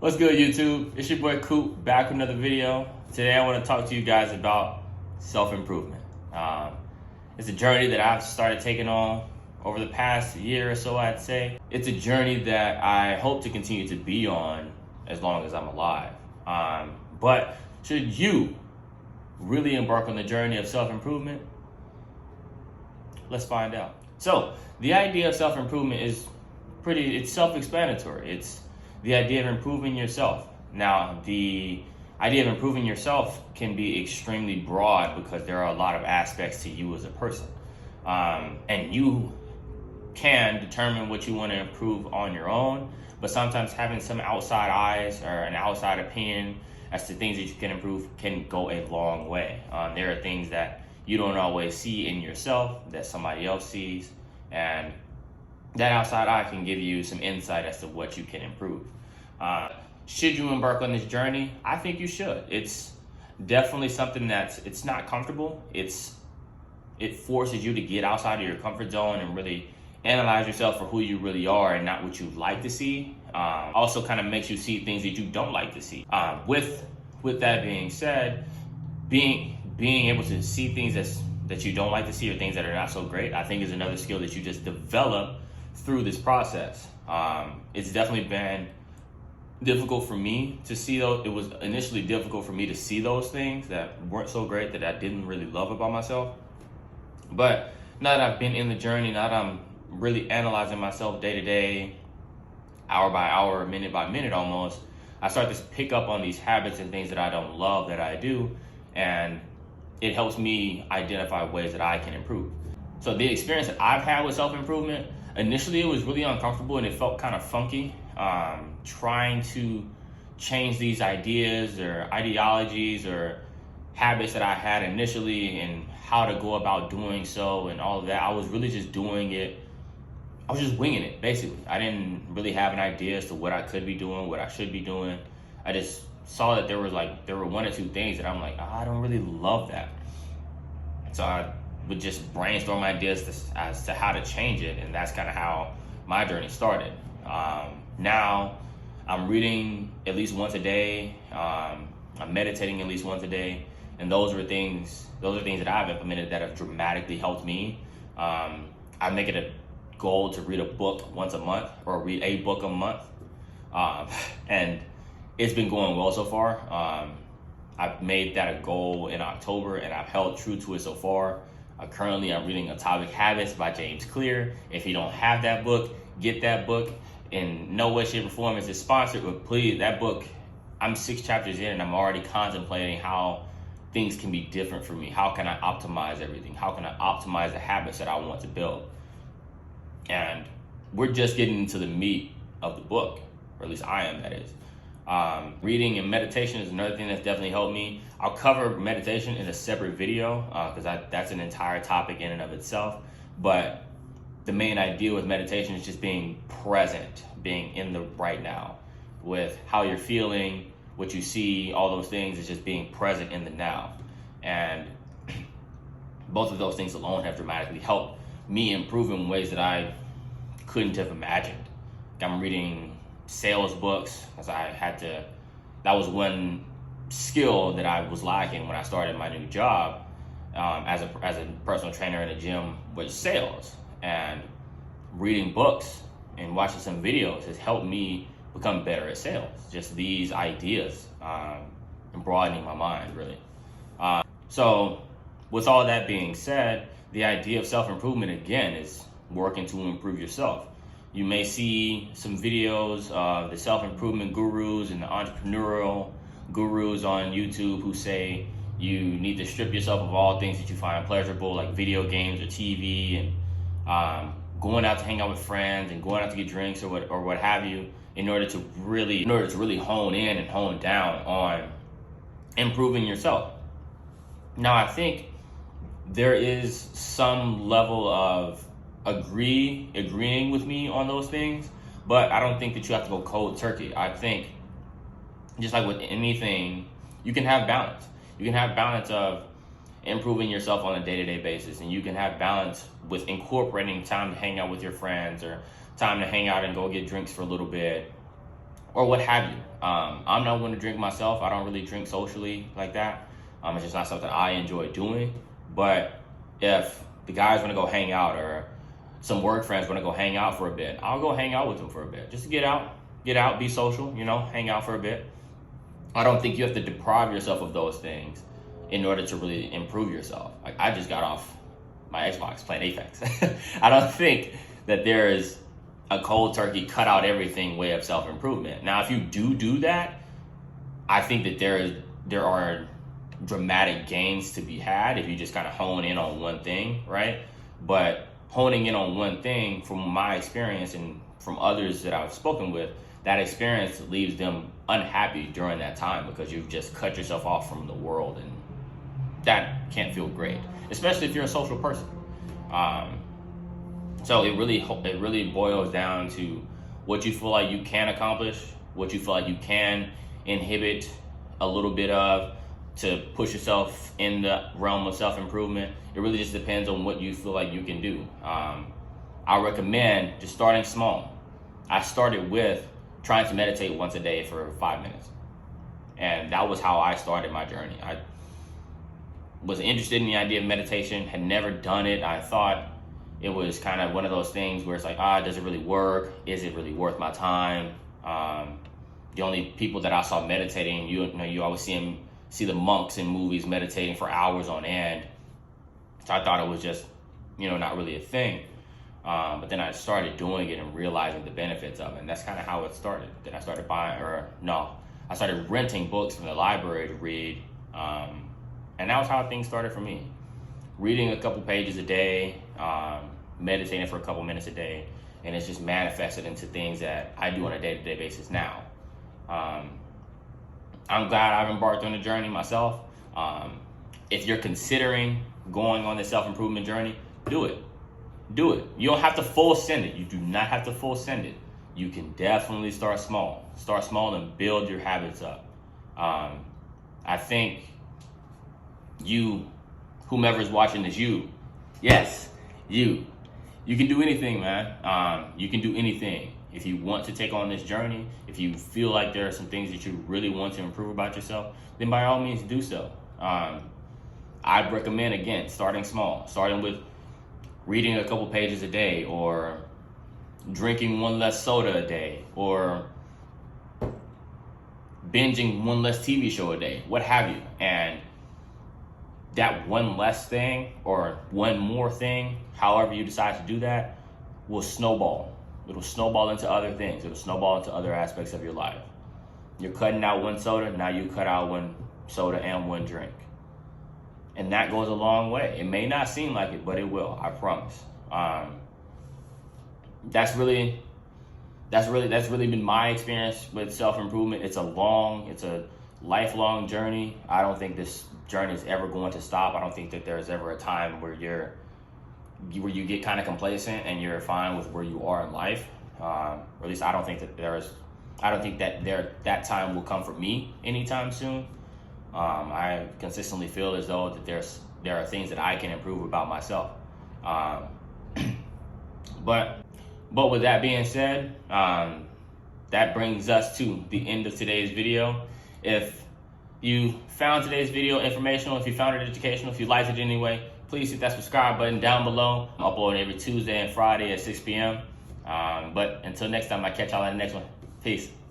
What's good, YouTube? It's your boy Coop back with another video. Today I want to talk to you guys about self-improvement. It's a journey that I've started taking on over the past year or so, I'd say. It's a journey that I hope to continue to be on as long as I'm alive. But should you really embark on the journey of self-improvement? Let's find out. So the idea of self-improvement is it's self-explanatory. It's the idea of improving yourself. Now, the idea of improving yourself can be extremely broad because there are a lot of aspects to you as a person. And you can determine what you want to improve on your own, but sometimes having some outside eyes or an outside opinion as to things that you can improve can go a long way. There are things that you don't always see in yourself that somebody else sees, and that outside eye can give you some insight as to what you can improve. Should you embark on this journey? I think you should. It's definitely something it's not comfortable. It forces you to get outside of your comfort zone and really analyze yourself for who you really are and not what you like to see. Also kind of makes you see things that you don't like to see. With that being said, being able to see things that you don't like to see or things that are not so great, I think is another skill that you just develop through this process. It's definitely been difficult for me to see those. It was initially difficult for me to see those things that weren't so great, that I didn't really love about myself. But now that I've been in the journey, now that I'm really analyzing myself day to day, hour by hour, minute by minute almost, I start to pick up on these habits and things that I don't love that I do, and it helps me identify ways that I can improve. So the experience that I've had with self-improvement, initially it was really uncomfortable and it felt kind of funky. Trying to change these ideas or ideologies or habits that I had initially and how to go about doing so and all of that. I was really just doing it. I was just winging it, basically. I didn't really have an idea as to what I could be doing, what I should be doing. I just saw that there were one or two things that I'm like, I don't really love that. So I would just brainstorm ideas as to how to change it, and that's kind of how my journey started. Now I'm reading at least once a day. I'm meditating at least once a day, and those are things that I've implemented that have dramatically helped me. I make it a goal to read a book once a month or read a book a month, and it's been going well so far. I've made that a goal in October, and I've held true to it so far. Currently, I'm reading Atomic Habits by James Clear. If you don't have that book, get that book. In no way, shape, or form is it sponsored, but please, that book, I'm 6 chapters in and I'm already contemplating how things can be different for me. How can I optimize everything? How can I optimize the habits that I want to build? And we're just getting into the meat of the book, or at least I am, that is. Reading and meditation is another thing that's definitely helped me. I'll cover meditation in a separate video because that's an entire topic in and of itself. But the main idea with meditation is just being present, being in the right now with how you're feeling, what you see, all those things. Is just being present in the now. And both of those things alone have dramatically helped me improve in ways that I couldn't have imagined. I'm reading sales books because that was one skill that I was lacking when I started my new job as a personal trainer in a gym, was sales. And reading books and watching some videos has helped me become better at sales. Just these ideas and broadening my mind, really. So with all that being said, the idea of self-improvement, again, is working to improve yourself. You may see some videos of the self-improvement gurus and the entrepreneurial gurus on YouTube who say you need to strip yourself of all things that you find pleasurable, like video games or TV, and going out to hang out with friends and going out to get drinks or what have you, in order to really hone in and hone down on improving yourself. Now, I think there is some level of agreeing with me on those things, but I don't think that you have to go cold turkey. I think just like with anything, you can have balance. You can have balance of improving yourself on a day-to-day basis, and you can have balance with incorporating time to hang out with your friends or time to hang out and go get drinks for a little bit, or what have you. I'm not one to drink myself. I don't really drink socially like that. It's just not something I enjoy doing. But if the guys want to go hang out, or some work friends want to go hang out for a bit, I'll go hang out with them for a bit. Just to get out, be social, hang out for a bit. I don't think you have to deprive yourself of those things in order to really improve yourself. Like, I just got off my Xbox playing Apex. I don't think that there is a cold turkey cut out everything way of self-improvement. Now, if you do that, I think that there are dramatic gains to be had if you just kind of hone in on one thing, right? But honing in on one thing, from my experience and from others that I've spoken with, that experience leaves them unhappy during that time, because you've just cut yourself off from the world, and that can't feel great, especially if you're a social person. So it really boils down to what you feel like you can accomplish, what you feel like you can inhibit a little bit of to push yourself in the realm of self-improvement. It really just depends on what you feel like you can do. I recommend just starting small. I started with trying to meditate once a day for 5 minutes. And that was how I started my journey. I was interested in the idea of meditation, had never done it. I thought it was kind of one of those things where it's like, does it really work? Is it really worth my time? The only people that I saw meditating, you always see the monks in movies meditating for hours on end. So I thought it was just, not really a thing. But then I started doing it and realizing the benefits of it. And that's kind of how it started. Then I started I started renting books from the library to read. And that was how things started for me. Reading a couple pages a day, meditating for a couple minutes a day, and it's just manifested into things that I do on a day-to-day basis now. I'm glad I've embarked on the journey myself. If you're considering going on the self-improvement journey, do it. Do it. You don't have to full send it. You do not have to full send it. You can definitely start small. Start small and build your habits up. I think whomever's watching this, yes, you can do anything, man. You can do anything. If you want to take on this journey, if you feel like there are some things that you really want to improve about yourself, then by all means do so. I'd recommend, again, starting small, starting with reading a couple pages a day, or drinking one less soda a day, or binging one less TV show a day, what have you. And that one less thing, or one more thing, however you decide to do that, will snowball. It'll snowball into other things. It'll snowball into other aspects of your life. You're cutting out one soda, now you cut out one soda and one drink. And that goes a long way. It may not seem like it, but it will, I promise. That's really been my experience with self-improvement. It's a lifelong journey. I don't think this journey is ever going to stop. I don't think that there's ever a time where you get kind of complacent and you're fine with where you are in life. Or at least I don't think that time will come for me anytime soon. I consistently feel as though that there are things that I can improve about myself. But with that being said, that brings us to the end of today's video. If you found today's video informational, if you found it educational, if you liked it anyway, please hit that subscribe button down below. I'm uploading every Tuesday and Friday at 6 p.m. But until next time, I'll catch y'all in the next one. Peace.